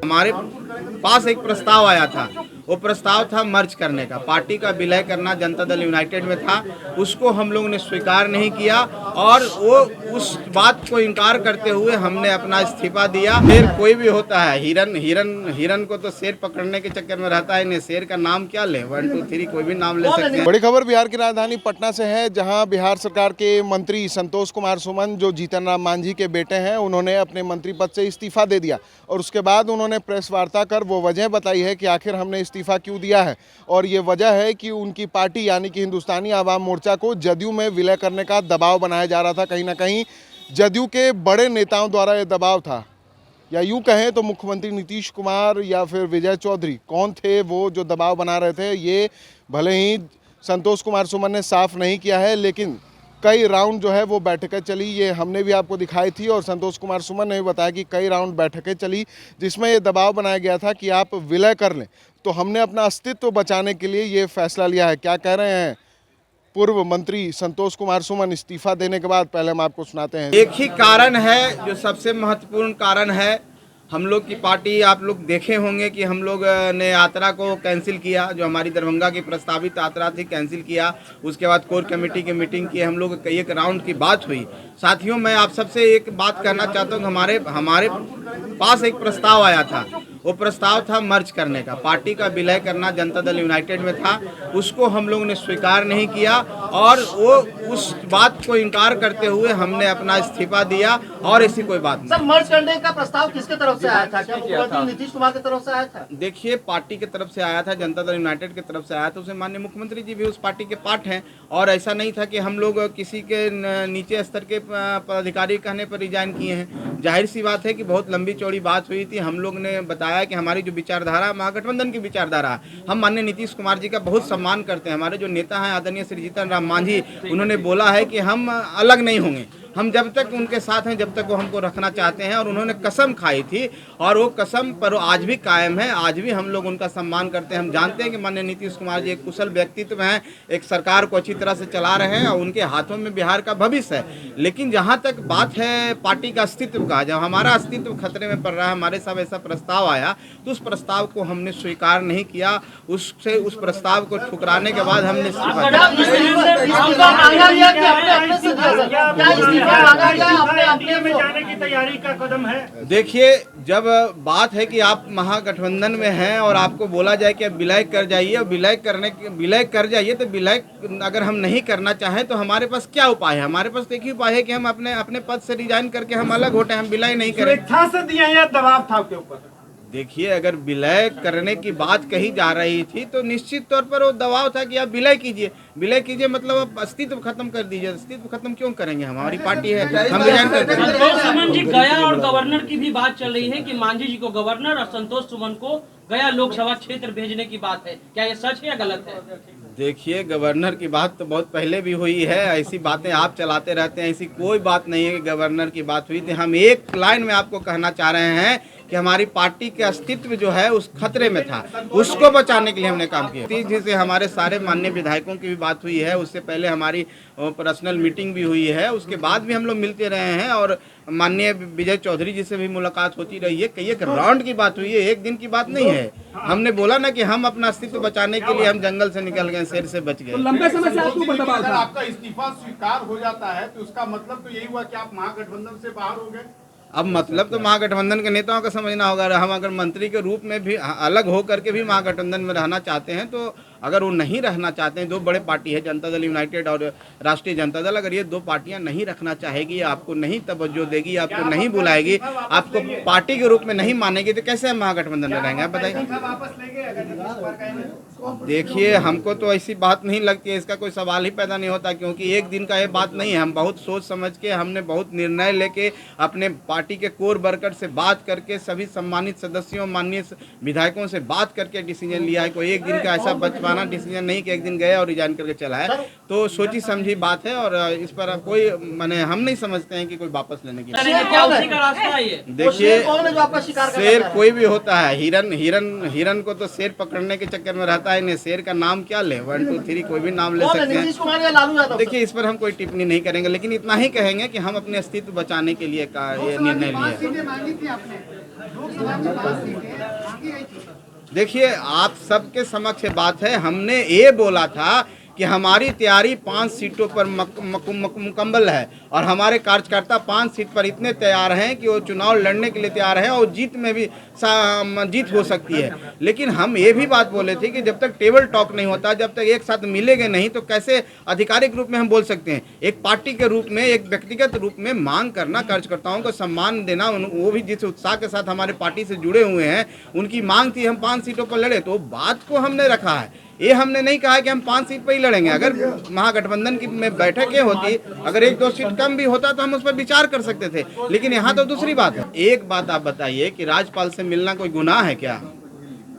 हमारे पास एक प्रस्ताव आया था, वो प्रस्ताव था मर्ज करने का, पार्टी का विलय करना जनता दल यूनाइटेड में था। उसको हम लोगों ने स्वीकार नहीं किया और वो उस बात को इनकार करते हुए हमने अपना इस्तीफा दिया। शेर कोई भी होता है, हिरन को तो शेर पकड़ने के चक्कर में रहता है, नहीं शेर का नाम क्या ले, 1 2 3 कोई भी नाम ले सकते हैं। बड़ी खबर बिहार की राजधानी पटना से है, जहां बिहार सरकार के मंत्री संतोष कुमार सुमन, जो जीतन राम मांझी के बेटे हैं, उन्होंने अपने मंत्री पद से इस्तीफा दे दिया और उसके बाद उन्होंने प्रेस वार्ता कर वो वजह बताई है कि आखिर हमने इस्तीफा क्यों दिया है। और ये वजह है कि उनकी पार्टी यानी कि हिंदुस्तानी आवाम मोर्चा को जदयू में विलय करने का दबाव बनाया जा रहा था। कहीं ना कहीं जदयू के बड़े नेताओं द्वारा ये दबाव था, या यूँ कहें तो मुख्यमंत्री नीतीश कुमार या फिर विजय चौधरी, कौन थे वो जो दबाव बना रहे थे। ये भले ही संतोष कुमार सुमन ने साफ नहीं किया है, लेकिन कई राउंड जो है वो बैठकें चली, ये हमने भी आपको दिखाई थी और संतोष कुमार सुमन ने भी बताया कि कई राउंड बैठकें चली जिसमें ये दबाव बनाया गया था कि आप विलय कर लें। तो हमने अपना अस्तित्व बचाने के लिए ये फैसला लिया है। क्या कह रहे हैं पूर्व मंत्री संतोष कुमार सुमन इस्तीफा देने के बाद, पहले हम आपको सुनाते हैं। एक ही कारण है जो सबसे महत्वपूर्ण कारण है, हम लोग की पार्टी, आप लोग देखे होंगे कि हम लोग ने यात्रा को कैंसिल किया, जो हमारी दरभंगा की प्रस्तावित यात्रा थी कैंसिल किया। उसके बाद कोर कमेटी की मीटिंग की, हम लोग कई एक राउंड की बात हुई। साथियों, मैं आप सबसे एक बात कहना चाहता हूँ, हमारे पास एक प्रस्ताव आया था, वो प्रस्ताव था मर्ज करने का, पार्टी का विलय करना जनता दल यूनाइटेड में था। उसको हम लोगों ने स्वीकार नहीं किया और वो उस बात को इनकार करते हुए हमने अपना इस्तीफा दिया और ऐसी कोई बात नहीं। सर, मर्ज करने का प्रस्ताव किसके तरफ से आया था? क्या मुख्यमंत्री नीतीश कुमार की तरफ से आया था? देखिए, पार्टी की तरफ से आया था, जनता दल यूनाइटेड की तरफ से आया था। उसे माननीय मुख्यमंत्री जी भी उस पार्टी के पार्ट हैं और ऐसा नहीं था कि हम लोग किसी के नीचे स्तर के पदाधिकारी कहने पर रिजाइन किए हैं। जाहिर सी बात है कि बहुत लंबी चौड़ी बात हुई थी। हम लोग ने बताया कि हमारी जो विचारधारा, महागठबंधन की विचारधारा, हम माननीय नीतीश कुमार जी का बहुत सम्मान करते हैं। हमारे जो नेता हैं आदरणीय श्री जीतन राम मांझी, उन्होंने बोला है कि हम अलग नहीं होंगे, हम जब तक उनके साथ हैं जब तक वो हमको रखना चाहते हैं। और उन्होंने कसम खाई थी और वो कसम पर आज भी कायम है। आज भी हम लोग उनका सम्मान करते हैं। हम जानते हैं कि माननीय नीतीश कुमार जी एक कुशल व्यक्तित्व हैं, एक सरकार को अच्छी तरह से चला रहे हैं और उनके हाथों में बिहार का भविष्य है। लेकिन जहाँ तक बात है पार्टी का अस्तित्व का, जब हमारा अस्तित्व खतरे में पड़ रहा है, हमारे साथ ऐसा प्रस्ताव आया तो उस प्रस्ताव को हमने स्वीकार नहीं किया। उस प्रस्ताव को ठुकराने के बाद हमने इस्तीफा में जाने की तैयारी का कदम है। देखिए, जब बात है कि आप महागठबंधन में हैं और आपको बोला जाए कि आप विलय कर जाइए और विलय कर जाइए, तो विलय अगर हम नहीं करना चाहें तो हमारे पास क्या उपाय है? हमारे पास एक ही उपाय है कि हम अपने पद से रिजाइन करके हम अलग होते हैं, हम विलय नहीं करें। स्वेच्छा से दिया या दबाव था आपके ऊपर? देखिए, अगर विलय करने की बात कही जा रही थी तो निश्चित तौर पर वो दबाव था कि आप विलय कीजिए, मतलब आप अस्तित्व खत्म कर दीजिए। अस्तित्व खत्म क्यों करेंगे? हमारी पार्टी है, हम रिजाइन करते हैं। संतोष सुमन जी, गया और गवर्नर की भी बात चल रही है कि मांझी जी को गवर्नर और संतोष सुमन को गया लोकसभा क्षेत्र भेजने की बात है, क्या ये सच है या गलत है? देखिए, गवर्नर की बात तो बहुत पहले भी हुई है, ऐसी बातें आप चलाते रहते हैं, ऐसी कोई बात नहीं है कि गवर्नर की बात हुई थी। हम एक लाइन में आपको कहना चाह रहे हैं कि हमारी पार्टी के अस्तित्व जो है उस खतरे में था, उसको बचाने के लिए हमने काम किया। जिससे हमारे सारे माननीय विधायकों की भी बात हुई है, उससे पहले हमारी पर्सनल मीटिंग भी हुई है, उसके बाद भी हम लोग मिलते रहे हैं और माननीय विजय चौधरी जी से भी मुलाकात होती रही है। कई एक राउंड की बात हुई है, एक दिन की बात नहीं है। हमने बोला ना कि हम अपना अस्तित्व बचाने के लिए हम जंगल से निकल गए, शेर से बच गए। तो लंबे समय से आपका इस्तीफा स्वीकार हो जाता है तो उसका मतलब तो यही हुआ कि आप महागठबंधन से बाहर हो गए। अब मतलब तो महागठबंधन के नेताओं का समझना होगा। हम अगर मंत्री के रूप में भी अलग हो करके भी महागठबंधन में रहना चाहते हैं, तो अगर वो नहीं रहना चाहते हैं, दो बड़े पार्टी है जनता दल यूनाइटेड और राष्ट्रीय जनता दल, अगर ये दो पार्टियां नहीं रखना चाहेगी, आपको नहीं तवज्जो देगी, आपको नहीं बुलाएगी, आपको पार्टी के रूप में नहीं मानेगी, तो कैसे हम महागठबंधन में रहेंगे? आप बताइए। देखिए, हमको तो ऐसी बात नहीं लगती है, इसका कोई सवाल ही पैदा नहीं होता, क्योंकि एक दिन का ये बात नहीं है। हम बहुत सोच समझ के, हमने बहुत निर्णय लेके अपने पार्टी के कोर वर्कर से बात करके, सभी सम्मानित सदस्यों, माननीय विधायकों से बात करके डिसीजन लिया है। कोई एक दिन का ऐसा बचपना डिसीजन नहीं कि एक दिन गया और रिजाइन करके चला है। तो सोची समझी बात है और इस पर कोई माने हम नहीं समझते हैं कि कोई वापस लेने की। देखिए, शेर कोई भी होता है, हिरन को तो शेर पकड़ने के चक्कर में रहता पता है इन्हें शेर का नाम क्या ले, 1 2 3 कोई भी नाम ले कौन है, सकते नीतीश हैं। कुमार या लालू यादव? देखिए इस पर हम कोई टिप्पणी नहीं करेंगे, लेकिन इतना ही कहेंगे कि हम अपने अस्तित्व बचाने के लिए का ये निर्णय लिए। देखिए आप सबके समक्ष बात है, हमने ये बोला था कि हमारी तैयारी 5 सीटों पर मुकम्मल है और हमारे कार्यकर्ता 5 सीट पर इतने तैयार हैं कि वो चुनाव लड़ने के लिए तैयार हैं और जीत में भी जीत हो सकती है। लेकिन हम ये भी बात बोले थे कि जब तक टेबल टॉक नहीं होता, जब तक एक साथ मिलेंगे नहीं, तो कैसे आधिकारिक रूप में हम बोल सकते हैं। एक पार्टी के रूप में, एक व्यक्तिगत रूप में मांग करना, कार्यकर्ताओं को सम्मान देना, वो भी जिस उत्साह के साथ हमारे पार्टी से जुड़े हुए हैं, उनकी मांग थी हम 5 सीटों पर लड़े, तो बात को हमने रखा है। ये हमने नहीं कहा कि हम 5 सीट पर ही लड़ेंगे। अगर महागठबंधन की में बैठकें होती, अगर 1-2 सीट कम भी होता तो हम उस पर विचार कर सकते थे, लेकिन यहाँ तो दूसरी बात है। एक बात आप बताइए कि राज्यपाल से मिलना कोई गुनाह है क्या?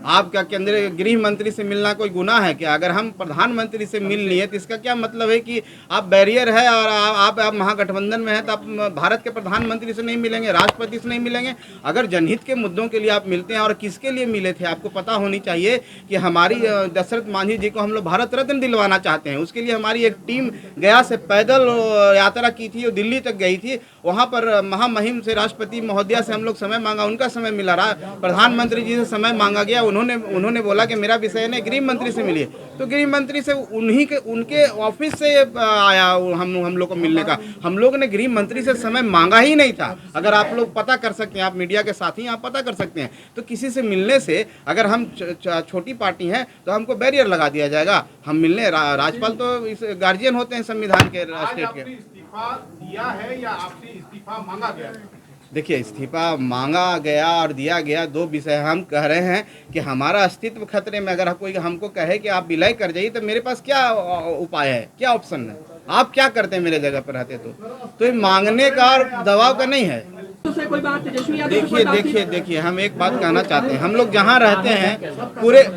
आपका केंद्रीय गृह मंत्री से मिलना कोई गुनाह है क्या? अगर हम प्रधानमंत्री से मिल लिए तो इसका क्या मतलब है कि आप बैरियर है और आप महागठबंधन में हैं तो आप भारत के प्रधानमंत्री से नहीं मिलेंगे, राष्ट्रपति से नहीं मिलेंगे? अगर जनहित के मुद्दों के लिए आप मिलते हैं, और किसके लिए मिले थे आपको पता होनी चाहिए कि हमारी दशरथ मांझी जी को हम लोग भारत रत्न दिलवाना चाहते हैं। उसके लिए हमारी एक टीम गया से पैदल यात्रा की थी, वो दिल्ली तक गई थी। वहाँ पर महामहिम से, राष्ट्रपति महोदया से हम लोग समय मांगा, उनका समय मिला रहा। प्रधानमंत्री जी से समय मांगा गया, उन्होंने बोला कि मेरा विषय है गृह मंत्री से मिलिए, तो गृह मंत्री से उनके ऑफिस से आया हम लोग को मिलने का। हम लोग ने गृह मंत्री से समय मांगा ही नहीं था। अगर आप लोग पता कर सकते हैं, आप मीडिया के साथी आप पता कर सकते हैं, तो किसी से मिलने से, अगर हम छोटी पार्टी हैं तो हमको बैरियर लगा दिया जाएगा। हम मिलने, राज्यपाल तो इस गार्जियन होते हैं संविधान के, स्टेट के। इस्तीफा दिया है या आपसे इस्तीफा मांगा गया है? देखिए इस्तीफा मांगा गया और दिया गया 2 विषय। हम कह रहे हैं कि हमारा अस्तित्व खतरे में। अगर कोई हमको कहे कि आप विलय कर जाइए तो मेरे पास क्या उपाय है, क्या ऑप्शन है? आप क्या करते हैं मेरे जगह पर रहते तो ये मांगने का और दबाव का नहीं है। कोई बात देखिए हम एक बात कहना चाहते हैं। हम लोग जहाँ रहते हैं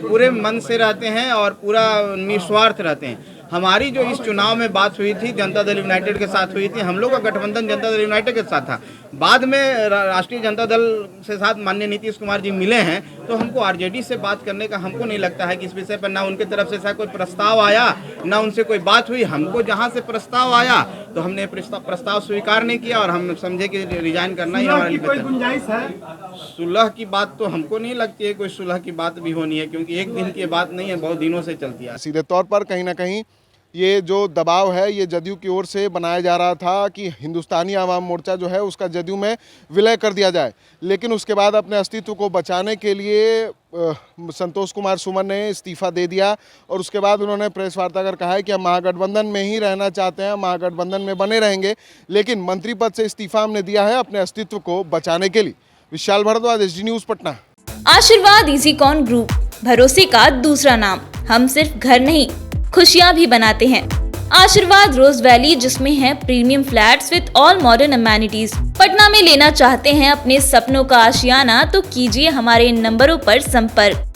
पूरे मन से रहते हैं और पूरा निस्वार्थ रहते हैं। हमारी जो इस चुनाव में बात हुई थी जनता दल यूनाइटेड के साथ हुई थी। हम लोग का गठबंधन जनता दल यूनाइटेड के साथ था। बाद में राष्ट्रीय जनता दल से साथ माननीय नीतीश कुमार जी मिले हैं, तो हमको आरजेडी से बात करने का हमको नहीं लगता है कि इस विषय पर ना उनके तरफ से ऐसा कोई प्रस्ताव आया, ना उनसे कोई बात हुई। हमको जहां से प्रस्ताव आया तो हमने प्रस्ताव स्वीकार नहीं किया और हम समझे कि रिजाइन करना ही हमारे लिए। गुंजाइश है? सुलह की बात तो हमको नहीं लगती है कोई सुलह की बात भी होनी है, क्योंकि एक दिन की बात नहीं है, बहुत दिनों से चलती है। सीधे तौर पर कहीं ना कहीं ये जो दबाव है ये जदयू की ओर से बनाया जा रहा था कि हिंदुस्तानी आवाम मोर्चा जो है उसका जदयू में विलय कर दिया जाए। लेकिन उसके बाद अपने अस्तित्व को बचाने के लिए संतोष कुमार सुमन ने इस्तीफा दे दिया और उसके बाद उन्होंने प्रेस वार्ता कर कहा है कि हम महागठबंधन में ही रहना चाहते हैं, महागठबंधन में बने रहेंगे, लेकिन मंत्री पद से इस्तीफा हमने दिया है अपने अस्तित्व को बचाने के लिए। Vishal Bhardwaj, SD news, Patna. आशीर्वाद इजीकॉन ग्रुप, भरोसे का दूसरा नाम। हम सिर्फ घर नहीं, खुशियां भी बनाते हैं। आशीर्वाद रोज वैली, जिसमें है premium flats with all modern amenities. Patna में लेना चाहते हैं अपने सपनों का आशियाना, तो कीजिए हमारे इन नंबरों पर संपर्क।